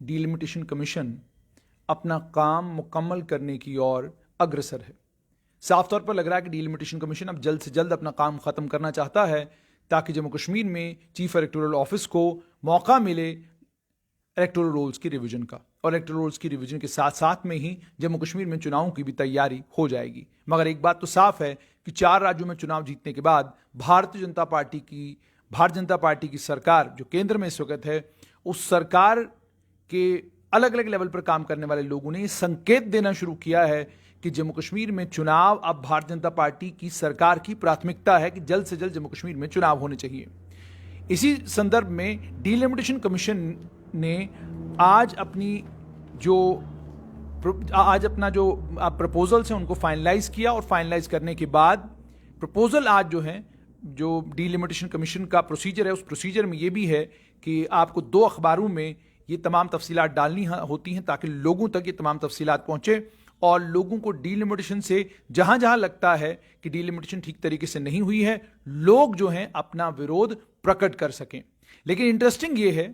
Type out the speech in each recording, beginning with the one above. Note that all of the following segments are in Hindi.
डीलिमिटेशन कमीशन अपना काम मुकम्मल करने की ओर अग्रसर है। साफ तौर पर लग रहा है कि डीलिमिटेशन कमीशन अब जल्द से जल्द अपना काम खत्म करना चाहता है ताकि जम्मू कश्मीर में चीफ इलेक्टोरल ऑफिस को मौका मिले इलेक्टोरल रोल्स की रिवीजन का, और इलेक्टोरल रोल्स की रिवीजन के साथ साथ में ही जम्मू कश्मीर में चुनावों की भी तैयारी हो जाएगी। मगर एक बात तो साफ है कि 4 राज्यों में चुनाव जीतने के बाद भारतीय जनता पार्टी की सरकार जो केंद्र में इस वक्त है, उस सरकार के अलग अलग लेवल पर काम करने वाले लोगों ने संकेत देना शुरू किया है कि जम्मू कश्मीर में चुनाव अब भारतीय जनता पार्टी की सरकार की प्राथमिकता है कि जल्द से जल्द जम्मू कश्मीर में चुनाव होने चाहिए। इसी संदर्भ में डीलिमिटेशन कमीशन ने आज अपना जो प्रपोजल्स हैं उनको फाइनलाइज किया, और फाइनलाइज करने के बाद प्रपोजल आज जो डीलिमिटेशन कमीशन का प्रोसीजर है, उस प्रोसीजर में ये भी है कि आपको 2 अखबारों में ये तमाम तफसीलात डालनी होती हैं ताकि लोगों तक ये तमाम तफसीलात पहुंचे और लोगों को डीलिमिटेशन से जहां जहां लगता है कि डीलिमिटेशन ठीक तरीके से नहीं हुई है, लोग जो हैं अपना विरोध प्रकट कर सकें। लेकिन इंटरेस्टिंग ये है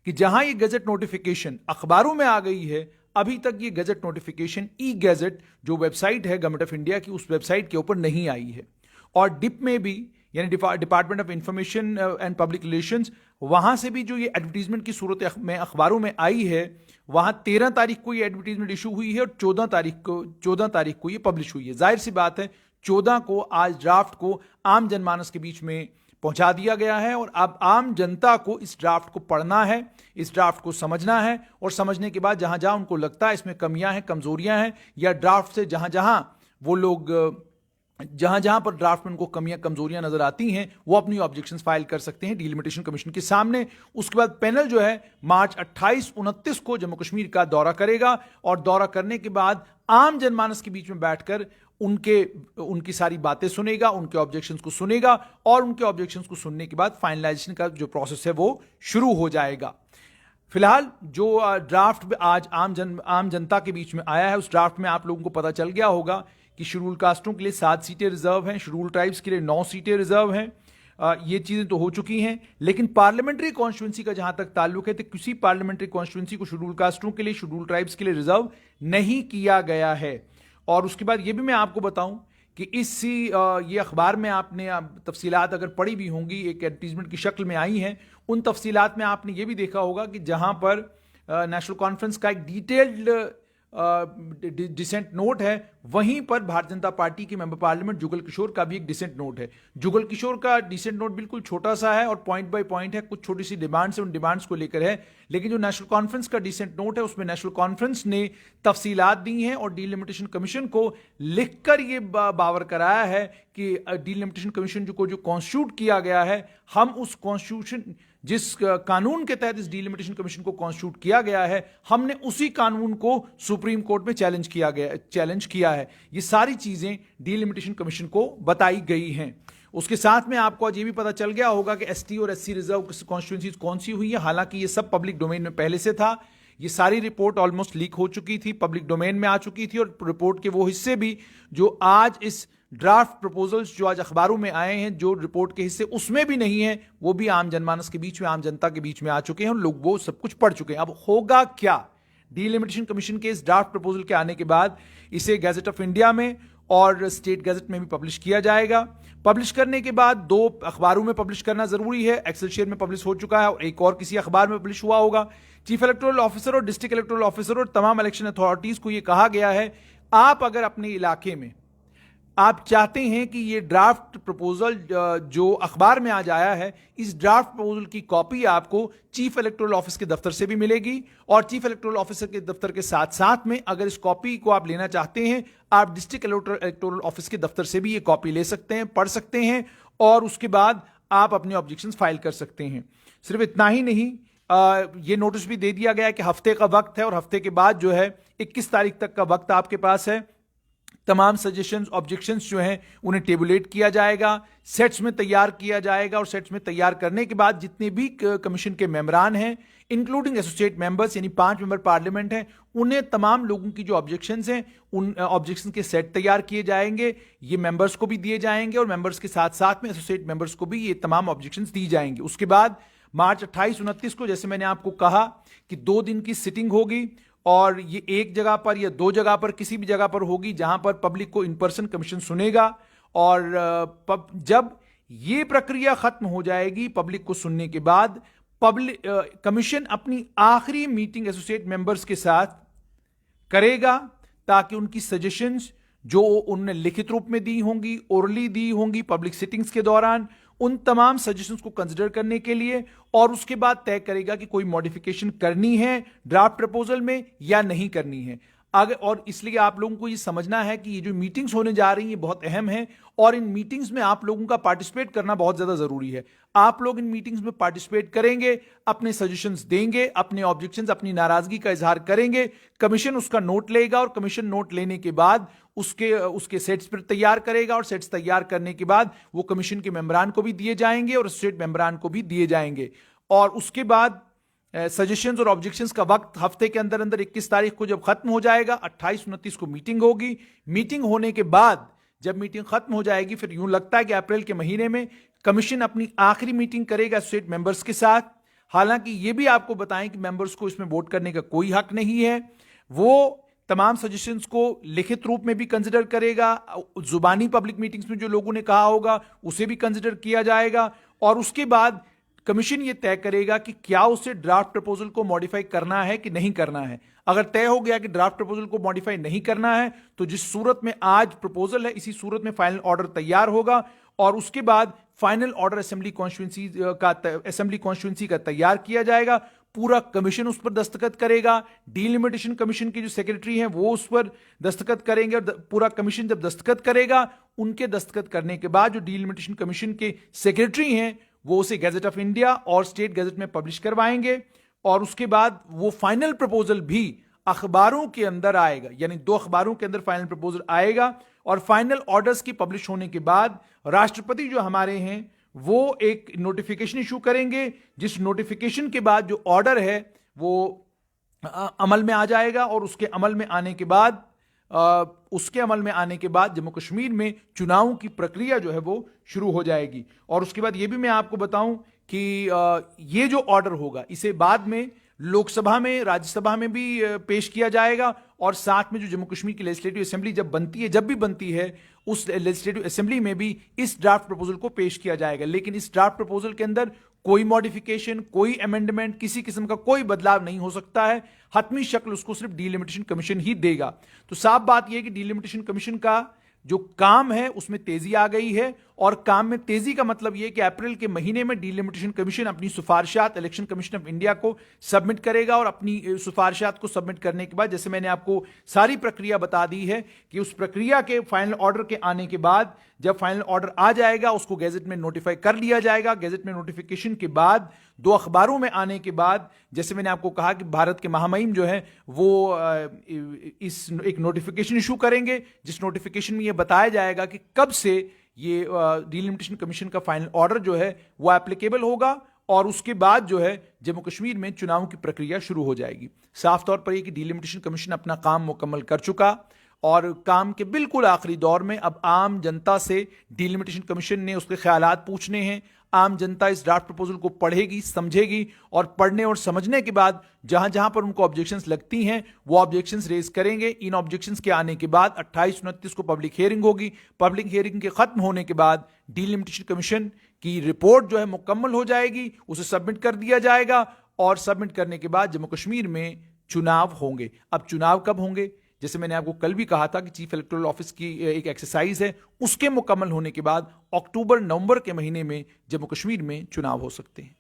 कि जहां ये गजट नोटिफिकेशन अखबारों में आ गई है, अभी तक ये गजट नोटिफिकेशन ई गजट जो वेबसाइट है गवर्नमेंट ऑफ इंडिया की, उस वेबसाइट के ऊपर नहीं आई है। और डिप में भी, यानी department of information and public relations, वहां से भी जो ये एडवर्टीजमेंट की सूरत में अखबारों में आई है, वहां 13 तारीख को ये एडवर्टीजमेंट इशू हुई है और 14 तारीख को ये पब्लिश हुई है। जाहिर सी बात है 14 को आज ड्राफ्ट को आम जनमानस के बीच में पहुंचा दिया गया है और अब आम जनता को इस ड्राफ्ट को पढ़ना है, इस ड्राफ्ट को समझना है, और समझने के बाद जहां जहां उनको लगता है इसमें कमियां हैं, कमजोरियां हैं, या ड्राफ्ट से जहां जहां पर ड्राफ्ट में उनको कमियां कमजोरियां नजर आती हैं, वो अपनी ऑब्जेक्शंस फाइल कर सकते हैं डीलिमिटेशन कमीशन के सामने। उसके बाद पैनल जो है मार्च 28-29 को जम्मू कश्मीर का दौरा करेगा, और दौरा करने के बाद आम जनमानस के बीच में बैठकर उनकी सारी बातें सुनेगा, उनके ऑब्जेक्शंस को सुनेगा, और उनके ऑब्जेक्शंस को सुनने के बाद फाइनलाइजेशन का जो प्रोसेस है वो शुरू हो जाएगा। फिलहाल जो ड्राफ्ट आज आम जनता के बीच में आया है, उस ड्राफ्ट में आप लोगों को पता चल गया होगा कि शेड्यूल कास्टों के लिए 7 सीटें रिजर्व हैं, शेड्यूल ट्राइब्स के लिए 9 सीटें रिजर्व हैं। ये चीजें तो हो चुकी हैं, लेकिन पार्लियामेंट्री कॉन्स्टिट्यूंसी का जहां तक ताल्लुक है तो किसी पार्लियामेंट्री कॉन्स्टिट्यूंसी को शेड्यूल कास्टों के लिए, शेड्यूल ट्राइब्स के लिए रिजर्व नहीं किया गया है। और उसके बाद ये भी मैं आपको बताऊं कि ये अखबार में आपने तफसीलात अगर पढ़ी भी होंगी, एक एडवर्टीजमेंट की शक्ल में आई हैं, उन तफसीलात में आपने ये भी देखा होगा कि जहां पर नेशनल कॉन्फ्रेंस का एक डिटेल्ड डिसेंट नोट है, वहीं पर भारतीय जनता पार्टी के मेंबर पार्लियामेंट जुगल किशोर का भी एक डिसेंट नोट है। जुगल किशोर का डिसेंट नोट बिल्कुल छोटा सा है और पॉइंट बाय पॉइंट है, कुछ छोटी सी डिमांड्स है, उन डिमांड्स को लेकर है। लेकिन जो नेशनल कॉन्फ्रेंस का डिसेंट नोट है, उसमें नेशनल कॉन्फ्रेंस ने तफसीलात दी हैं और डीलिमिटेशन कमीशन को लिखकर ये बावर कराया है कि डीलिमिटेशन कमीशन को जो कॉन्स्टिट्यूट किया गया है, हम उस कॉन्स्टिट्यूशन जिस कानून के तहत इस डीलिमिटेशन कमीशन को कॉन्स्टिट्यूट किया गया है, हमने उसी कानून को सुप्रीम कोर्ट में चैलेंज किया है। ये सारी चीजें डीलिमिटेशन कमीशन को बताई गई हैं। उसके साथ में आपको आज ये भी पता चल गया होगा कि एसटी और एससी रिजर्व कॉन्स्टिट्यूंसीज कौन सी हुई है। हालांकि ये सब पब्लिक डोमेन में पहले से था, ये सारी रिपोर्ट ऑलमोस्ट लीक हो चुकी थी, पब्लिक डोमेन में आ चुकी थी, और रिपोर्ट के वो हिस्से भी जो आज इस ड्राफ्ट प्रपोजल्स जो आज अखबारों में आए हैं, जो रिपोर्ट के हिस्से उसमें भी नहीं है, वो भी आम जनमानस के बीच में, आम जनता के बीच में आ चुके हैं और लोग वो सब कुछ पढ़ चुके हैं। अब होगा क्या? डीलिमिटेशन कमीशन के इस ड्राफ्ट प्रपोजल के आने के बाद इसे गैजेट ऑफ इंडिया में और स्टेट गैजेट में भी पब्लिश किया जाएगा। पब्लिश करने के बाद 2 अखबारों में पब्लिश करना जरूरी है। एक्सेलशियर में पब्लिश हो चुका है और एक और किसी अखबार में पब्लिश हुआ होगा। चीफ इलेक्टोरल ऑफिसर और डिस्ट्रिक्ट इलेक्टोरल ऑफिसर और तमाम इलेक्शन अथॉरिटीज को यह कहा गया है, आप अगर अपने इलाके में आप चाहते हैं कि ये ड्राफ्ट प्रपोजल जो अखबार में आज आया है, इस ड्राफ्ट प्रपोजल की कॉपी आपको चीफ इलेक्टोरल ऑफिस के दफ्तर से भी मिलेगी, और चीफ इलेक्टोरल ऑफिसर के दफ्तर के साथ साथ में अगर इस कॉपी को आप लेना चाहते हैं, आप डिस्ट्रिक्ट इलेक्टोरल ऑफिस के दफ्तर से भी ये कॉपी ले सकते हैं, पढ़ सकते हैं, और उसके बाद आप अपने ऑब्जेक्शंस फाइल कर सकते हैं। सिर्फ इतना ही नहीं, ये नोटिस भी दे दिया गया है कि हफ्ते का वक्त है, और हफ्ते के बाद जो है 21 तारीख तक का वक्त आपके पास है। तमाम सजेशंस, ऑब्जेक्शंस जो हैं उन्हें टेबुलेट किया जाएगा, सेट्स में तैयार किया जाएगा, और सेट्स में तैयार करने के बाद जितने भी कमीशन के मेंबरान हैं, इंक्लूडिंग एसोसिएट मेंबर्स, यानी 5 मेंबर पार्लियामेंट हैं, उन्हें तमाम लोगों की जो ऑब्जेक्शंस हैं, उन ऑब्जेक्शंस के सेट तैयार किए जाएंगे। ये मेंबर्स को भी दिए जाएंगे और मेंबर्स के साथ साथ में एसोसिएट मेंबर्स को भी ये तमाम ऑब्जेक्शंस दी जाएंगे। उसके बाद मार्च 28-29 को, जैसे मैंने आपको कहा कि 2 दिन की सिटिंग होगी और ये एक जगह पर या 2 जगह पर, किसी भी जगह पर होगी जहां पर पब्लिक को इन पर्सन कमीशन सुनेगा। और जब ये प्रक्रिया खत्म हो जाएगी पब्लिक को सुनने के बाद, पब्लिक कमीशन अपनी आखिरी मीटिंग एसोसिएट मेंबर्स के साथ करेगा ताकि उनकी सजेशंस जो उन्होंने लिखित रूप में दी होंगी, ओरली दी होंगी पब्लिक सिटिंग्स के दौरान, उन तमाम सजेशंस को कंसिडर करने के लिए, और उसके बाद तय करेगा कि कोई मॉडिफिकेशन करनी है ड्राफ्ट प्रपोजल में या नहीं करनी है आगे। और इसलिए आप लोगों को ये समझना है कि ये जो मीटिंग्स होने जा रही हैं बहुत अहम है, और इन मीटिंग्स में आप लोगों का पार्टिसिपेट करना बहुत ज्यादा जरूरी है। आप लोग इन मीटिंग्स में पार्टिसिपेट करेंगे, अपने सजेशंस देंगे, अपने ऑब्जेक्शंस, अपनी नाराजगी का इजहार करेंगे, कमीशन उसका नोट लेगा और कमीशन नोट लेने के बाद उसके सेट्स पर तैयार करेगा, और सेट्स तैयार करने के बाद वो कमीशन के मेंबरान को भी दिए जाएंगे और एसोसिएट मेंबरान को भी दिए जाएंगे। और उसके बाद सजेशंस और ऑब्जेक्शंस का वक्त हफ्ते के अंदर अंदर 21 तारीख को जब खत्म हो जाएगा, 28-29 को मीटिंग होगी। मीटिंग होने के बाद जब मीटिंग खत्म हो जाएगी, फिर यूं लगता है कि अप्रैल के महीने में कमीशन अपनी आखिरी मीटिंग करेगा एसोसिएट मेंबर्स के साथ। हालांकि यह भी आपको बताएं कि मेंबर्स को इसमें वोट करने का कोई हक नहीं है। वो तमाम सजेशंस को लिखित रूप में भी कंसिडर करेगा, जुबानी पब्लिक मीटिंग्स में जो लोगों ने कहा होगा उसे भी कंसिडर किया जाएगा, और उसके बाद कमीशन यह तय करेगा कि क्या उसे ड्राफ्ट प्रपोजल को मॉडिफाई करना है कि नहीं करना है। अगर तय हो गया कि ड्राफ्ट प्रपोजल को मॉडिफाई नहीं करना है, तो जिस सूरत में आज प्रपोजल है इसी सूरत में फाइनल ऑर्डर तैयार होगा, और उसके बाद फाइनल ऑर्डर असेंबली कॉन्स्टिट्यूंसी का तैयार किया जाएगा। पूरा कमीशन उस पर दस्तखत करेगा, डीलिमिटेशन कमीशन के जो सेक्रेटरी हैं वो उस पर दस्तखत करेंगे, और पूरा कमीशन जब दस्तखत करेगा, उनके दस्तखत करने के बाद जो डीलिमिटेशन कमीशन के सेक्रेटरी हैं वो उसे गैजेट ऑफ इंडिया और स्टेट गैजेट में पब्लिश करवाएंगे, और उसके बाद वो फाइनल प्रपोजल भी अखबारों के अंदर आएगा, यानी 2 अखबारों के अंदर फाइनल प्रपोजल आएगा। और फाइनल ऑर्डर्स की पब्लिश होने के बाद राष्ट्रपति जो हमारे हैं वो एक नोटिफिकेशन इशू करेंगे, जिस नोटिफिकेशन के बाद जो ऑर्डर है वो अमल में आ जाएगा, और उसके अमल में आने के बाद जम्मू कश्मीर में चुनाव की प्रक्रिया जो है वो शुरू हो जाएगी। और उसके बाद ये भी मैं आपको बताऊं कि ये जो ऑर्डर होगा इसे बाद में लोकसभा में, राज्यसभा में भी पेश किया जाएगा, और साथ में जो जम्मू कश्मीर की लेजिस्लेटिव असेंबली जब भी बनती है उस लेजिस्लेटिव असेंबली में भी इस ड्राफ्ट प्रपोजल को पेश किया जाएगा। लेकिन इस ड्राफ्ट प्रपोजल के अंदर कोई मॉडिफिकेशन, कोई अमेंडमेंट, किसी किस्म का कोई बदलाव नहीं हो सकता है। हतमी शक्ल उसको सिर्फ डीलिमिटेशन कमीशन ही देगा। तो साफ बात यह है कि डीलिमिटेशन कमीशन का जो काम है उसमें तेजी आ गई है, और काम में तेजी का मतलब यह कि अप्रैल के महीने में डीलिमिटेशन कमीशन अपनी सिफारिशात इलेक्शन कमीशन ऑफ इंडिया को सबमिट करेगा, और अपनी सिफारिशात को सबमिट करने के बाद, जैसे मैंने आपको सारी प्रक्रिया बता दी है कि उस प्रक्रिया के फाइनल ऑर्डर के आने के बाद, जब फाइनल ऑर्डर आ जाएगा उसको गैजेट में नोटिफाई कर लिया जाएगा। गैजेट में नोटिफिकेशन के बाद 2 अखबारों में आने के बाद, जैसे मैंने आपको कहा कि भारत के महामहिम जो है वो इस एक नोटिफिकेशन इशू करेंगे, जिस नोटिफिकेशन में यह बताया जाएगा कि कब से ये डीलिमिटेशन कमीशन का फाइनल ऑर्डर जो है वो एप्लीकेबल होगा, और उसके बाद जो है जम्मू कश्मीर में चुनाव की प्रक्रिया शुरू हो जाएगी। साफ तौर पर यह कि डीलिमिटेशन कमीशन अपना काम मुकम्मल कर चुका, और काम के बिल्कुल आखिरी दौर में अब आम जनता से डीलिमिटेशन कमीशन ने उसके ख्यालात पूछने हैं। आम जनता इस ड्राफ्ट प्रपोजल को पढ़ेगी, समझेगी, और पढ़ने और समझने के बाद जहां जहां पर उनको ऑब्जेक्शंस लगती हैं वो ऑब्जेक्शंस रेज करेंगे। इन ऑब्जेक्शंस के आने के बाद 28-29 को पब्लिक हियरिंग होगी। पब्लिक हियरिंग के खत्म होने के बाद डीलिमिटेशन कमीशन की रिपोर्ट जो है मुकम्मल हो जाएगी, उसे सबमिट कर दिया जाएगा, और सबमिट करने के बाद जम्मू कश्मीर में चुनाव होंगे। अब चुनाव कब होंगे, जैसे मैंने आपको कल भी कहा था कि चीफ इलेक्टोरल ऑफिस की एक एक्सरसाइज है, उसके मुकम्मल होने के बाद अक्टूबर नवंबर के महीने में जम्मू कश्मीर में चुनाव हो सकते हैं।